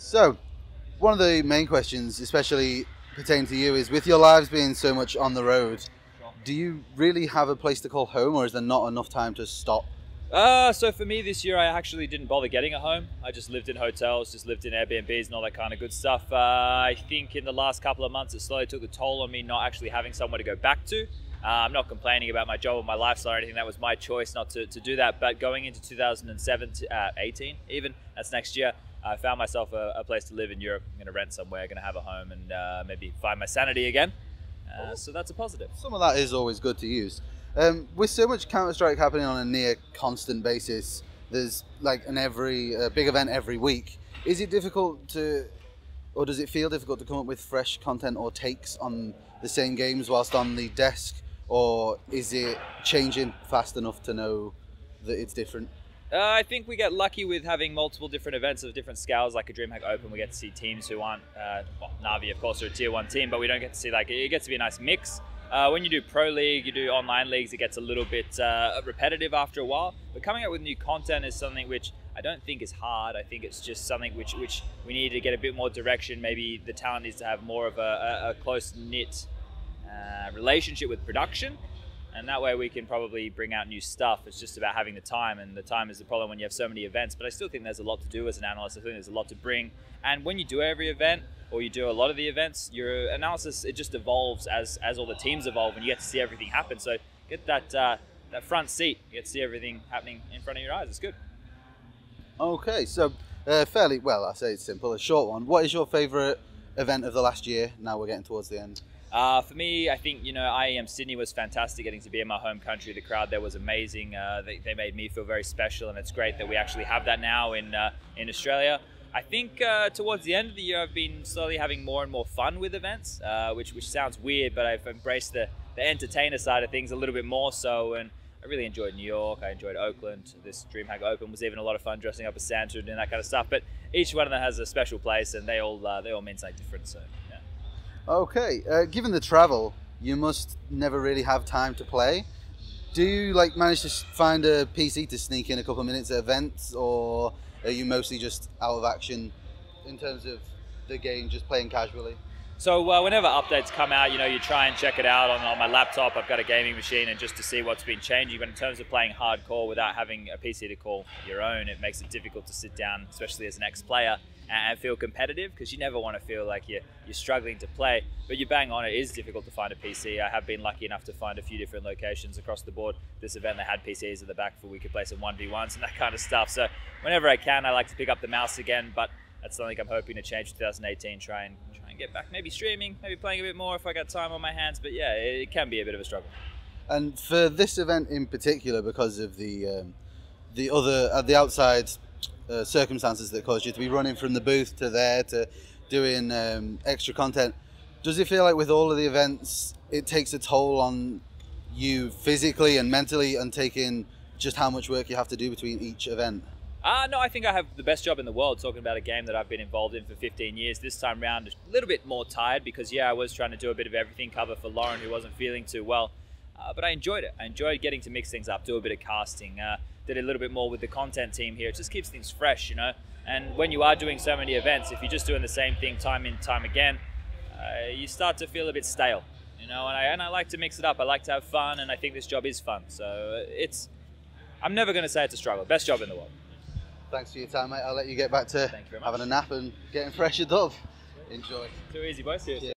So, one of the main questions, especially pertaining to you, is with your lives being so much on the road, do you really have a place to call home, or is there not enough time to stop? So for me this year, I actually didn't bother getting a home. I just lived in hotels, just lived in Airbnbs and all that kind of good stuff. I think in the last couple of months, it slowly took the toll on me not actually having somewhere to go back to. I'm not complaining about my job or my lifestyle or anything. That was my choice not to do that. But going into 2018 even, that's next year, I found myself a place to live in Europe. I'm going to rent somewhere, going to have a home and maybe find my sanity again. So that's a positive. Some of that is always good to use. With so much Counter-Strike happening on a near constant basis, there's like a big event every week. Is it difficult to, or does it feel difficult to come up with fresh content or takes on the same games whilst on the desk? Or is it changing fast enough to know that it's different? I think we get lucky with having multiple different events of different scales, like a Dreamhack Open. We get to see teams who aren't, well, Na'Vi of course are a tier 1 team, but we don't get to see, like, it gets to be a nice mix. When you do Pro League, you do online leagues, it gets a little bit repetitive after a while. But coming up with new content is something which I don't think is hard. I think it's just something which we need to get a bit more direction. Maybe the talent needs to have more of a close-knit relationship with production. And that way we can probably bring out new stuff. It's just about having the time, and the time is the problem when you have so many events. But I still think there's a lot to do as an analyst. I think there's a lot to bring. And when you do every event, or you do a lot of the events, your analysis, it just evolves as all the teams evolve, and you get to see everything happen. So get that front seat. You get to see everything happening in front of your eyes. It's good. Okay, so fairly, well, I say it's simple, a short one. What is your favourite event of the last year? Now we're getting towards the end. For me, I think, IEM Sydney was fantastic, getting to be in my home country. The crowd there was amazing. They made me feel very special, and it's great that we actually have that now in Australia. I think towards the end of the year, I've been slowly having more and more fun with events, which sounds weird, but I've embraced the entertainer side of things a little bit more so, and I really enjoyed New York. I enjoyed Oakland. This Dreamhack Open was even a lot of fun, dressing up as Santa and doing that kind of stuff. But each one of them has a special place, and they all mean something different. So yeah. Okay, given the travel, you must never really have time to play. Do you manage to find a PC to sneak in a couple of minutes at events, or are you mostly just out of action in terms of the game, just playing casually? So whenever updates come out, you try and check it out on my laptop. I've got a gaming machine, and just to see what's been changing. But in terms of playing hardcore without having a PC to call your own, it makes it difficult to sit down, especially as an ex-player, and feel competitive, because you never want to feel like you're struggling to play. But you bang on, it is difficult to find a PC. I have been lucky enough to find a few different locations across the board. This event, they had PCs at the back for we could play some 1v1s and that kind of stuff. So whenever I can, I like to pick up the mouse again, but that's something I'm hoping to change for 2018, try and get back, maybe streaming, maybe playing a bit more if I got time on my hands. But yeah, it can be a bit of a struggle. And for this event in particular, because of the outside circumstances that caused you to be running from the booth to there to doing extra content, does it feel like with all of the events it takes a toll on you physically and mentally, and taking just how much work you have to do between each event? No, I think I have the best job in the world talking about a game that I've been involved in for 15 years. This time round, a little bit more tired because, yeah, I was trying to do a bit of everything, cover for Lauren, who wasn't feeling too well. But I enjoyed it. I enjoyed getting to mix things up, do a bit of casting, did a little bit more with the content team here. It just keeps things fresh, And when you are doing so many events, if you're just doing the same thing time and time again, you start to feel a bit stale, And I like to mix it up. I like to have fun, and I think this job is fun. So I'm never going to say it's a struggle. Best job in the world. Thanks for your time, mate. I'll let you get back to having a nap and getting freshened up. Enjoy. Too easy, boys. Cheers.